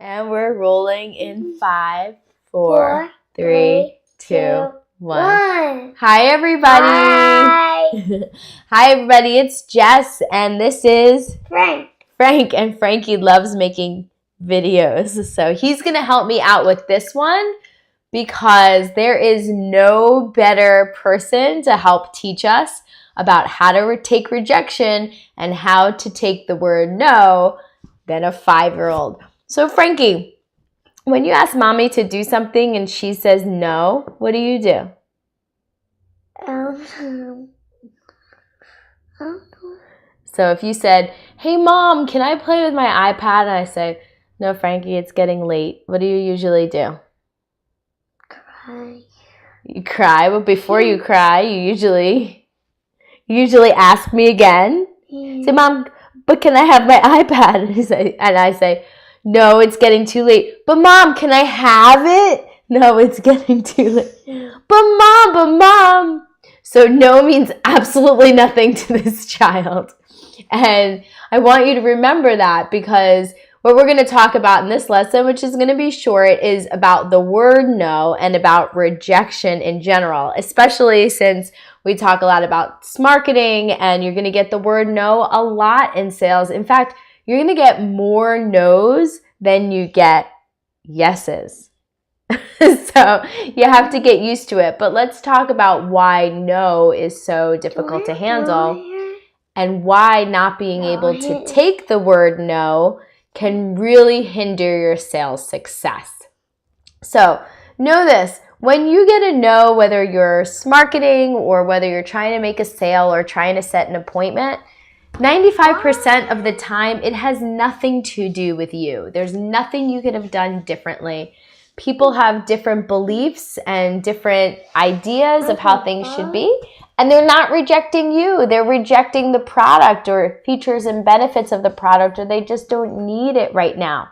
And we're rolling in 5, 4, 3, 2, 1. Hi, everybody. Hi. Hi, everybody. It's Jess, and this is Frank. And Frankie loves making videos. So he's going to help me out with this one because there is no better person to help teach us about how to take rejection and how to take the word no than a 5-year-old. So Frankie, when you ask mommy to do something and she says no, what do you do? So if you said, hey mom, can I play with my iPad? And I say, no, Frankie, it's getting late. What do you usually do? Cry. You cry, but before you cry, you usually ask me again. Say, mom, but can I have my iPad? And I say, no, it's getting too late. But mom, can I have it? No, it's getting too late. But mom. So no means absolutely nothing to this child. And I want you to remember that because what we're going to talk about in this lesson, which is going to be short, is about the word no and about rejection in general, especially since we talk a lot about marketing and you're going to get the word no a lot in sales. In fact, you're going to get more no's than you get yeses. So you have to get used to it. But let's talk about why no is so difficult to handle and why not being able to take the word no can really hinder your sales success. So know this. When you get a no, whether you're marketing or whether you're trying to make a sale or trying to set an appointment, 95% of the time, it has nothing to do with you. There's nothing you could have done differently. People have different beliefs and different ideas of how things should be, and they're not rejecting you. They're rejecting the product or features and benefits of the product, or they just don't need it right now.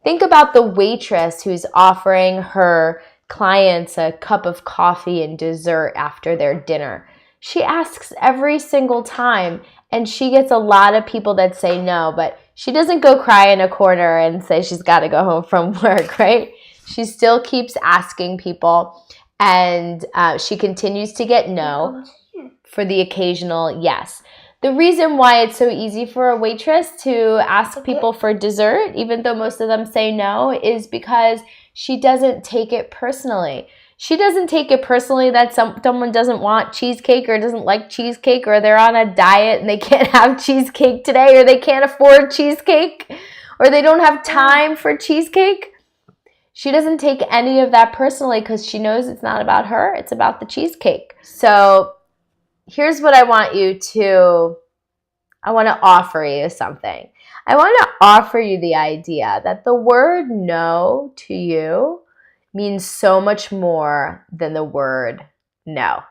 Think about the waitress who's offering her clients a cup of coffee and dessert after their dinner. She asks every single time, and she gets a lot of people that say no, but she doesn't go cry in a corner and say she's got to go home from work, right? She still keeps asking people, and she continues to get no for the occasional yes. The reason why it's so easy for a waitress to ask people for dessert, even though most of them say no, is because she doesn't take it personally. She doesn't take it personally that someone doesn't want cheesecake or doesn't like cheesecake, or they're on a diet and they can't have cheesecake today, or they can't afford cheesecake, or they don't have time for cheesecake. She doesn't take any of that personally because she knows it's not about her, it's about the cheesecake. So here's what I want to offer you something. I want to offer you the idea that the word no to you means so much more than the word no.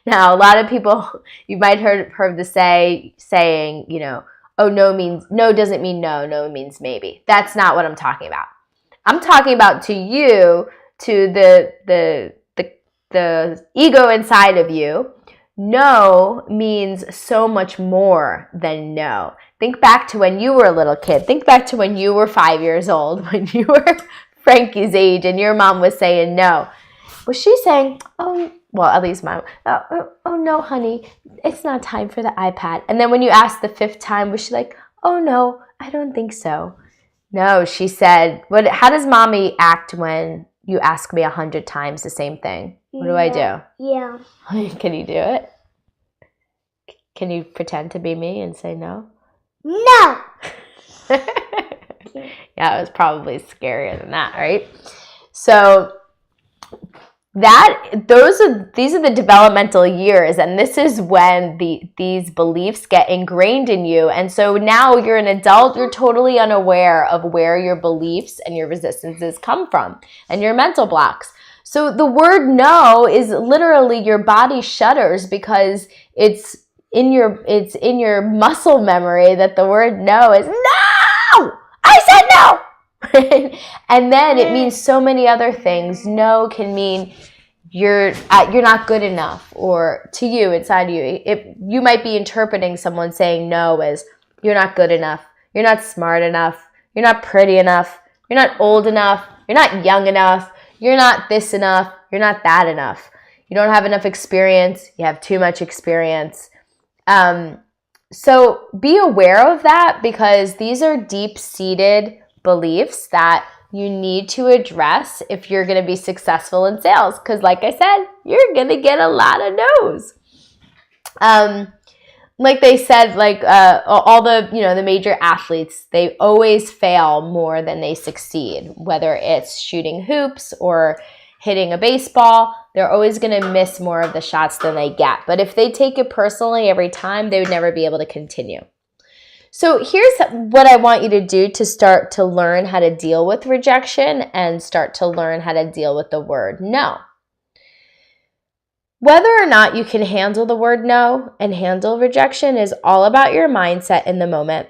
Now, a lot of people, you might heard the saying, oh, no doesn't mean no, no means maybe. That's not what I'm talking about. I'm talking about to you, to the ego inside of you. No means so much more than no. Think back to when you were a little kid. Think back to when you were 5 years old, when you were Frankie's age and your mom was saying no. Was she saying, at least mom, oh no, honey, it's not time for the iPad. And then when you asked the 5th time, was she like, oh no, I don't think so. No, she said, how does mommy act when you ask me 100 times the same thing? What do I do? Yeah. Can you do it? Can you pretend to be me and say no? No. Yeah, it was probably scarier than that, right? So these are the developmental years, and this is when these beliefs get ingrained in you. And so now you're an adult, you're totally unaware of where your beliefs and your resistances come from and your mental blocks. So the word no is literally your body shudders because it's in your muscle memory that the word no is no! I said no! And then it means so many other things. No can mean you're not good enough, or to you, inside you, you might be interpreting someone saying no as you're not good enough, you're not smart enough, you're not pretty enough, You're not old enough. You're not young enough. You're not this enough. You're not that enough. You don't have enough experience. You have too much experience. So be aware of that, because these are deep-seated beliefs that you need to address if you're going to be successful in sales. Because like I said, you're going to get a lot of no's. Like they said, like all the, the major athletes, they always fail more than they succeed. Whether it's shooting hoops or hitting a baseball, they're always going to miss more of the shots than they get. But if they take it personally every time, they would never be able to continue. So here's what I want you to do to start to learn how to deal with rejection and start to learn how to deal with the word no. Whether or not you can handle the word no and handle rejection is all about your mindset in the moment.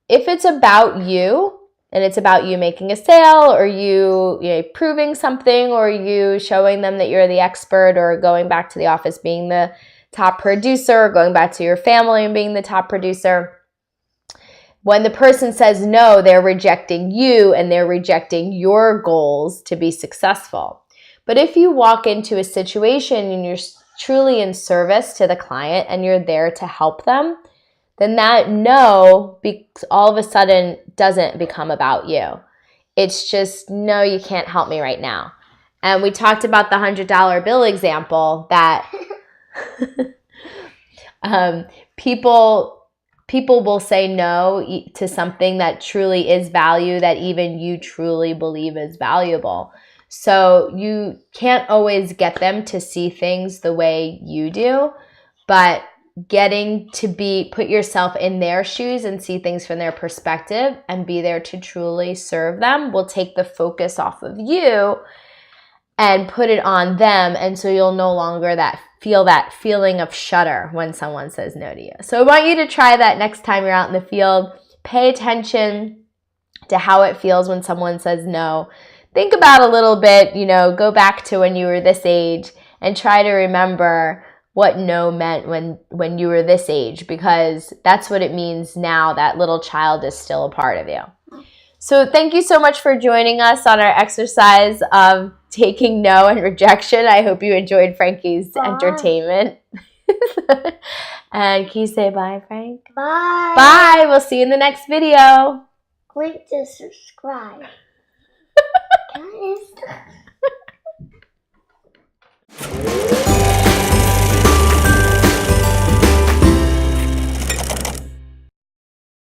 If it's about you, and it's about you making a sale, or you proving something, or you showing them that you're the expert, or going back to the office being the top producer, or going back to your family and being the top producer, when the person says no, they're rejecting you and they're rejecting your goals to be successful. But if you walk into a situation and you're truly in service to the client and you're there to help them, then that no all of a sudden doesn't become about you. It's just, no, you can't help me right now. And we talked about the $100 bill example that people will say no to something that truly is value, that even you truly believe is valuable. So you can't always get them to see things the way you do, but getting to put yourself in their shoes and see things from their perspective and be there to truly serve them will take the focus off of you and put it on them. And so you'll no longer feel that feeling of shudder when someone says no to you. So I want you to try that next time you're out in the field. Pay attention to how it feels when someone says no. Think about a little bit, go back to when you were this age and try to remember what no meant when you were this age, because that's what it means now. That little child is still a part of you. So thank you so much for joining us on our exercise of taking no and rejection. I hope you enjoyed Frankie's entertainment. And can you say bye, Frank? Bye. Bye. We'll see you in the next video. Click to subscribe. Guys.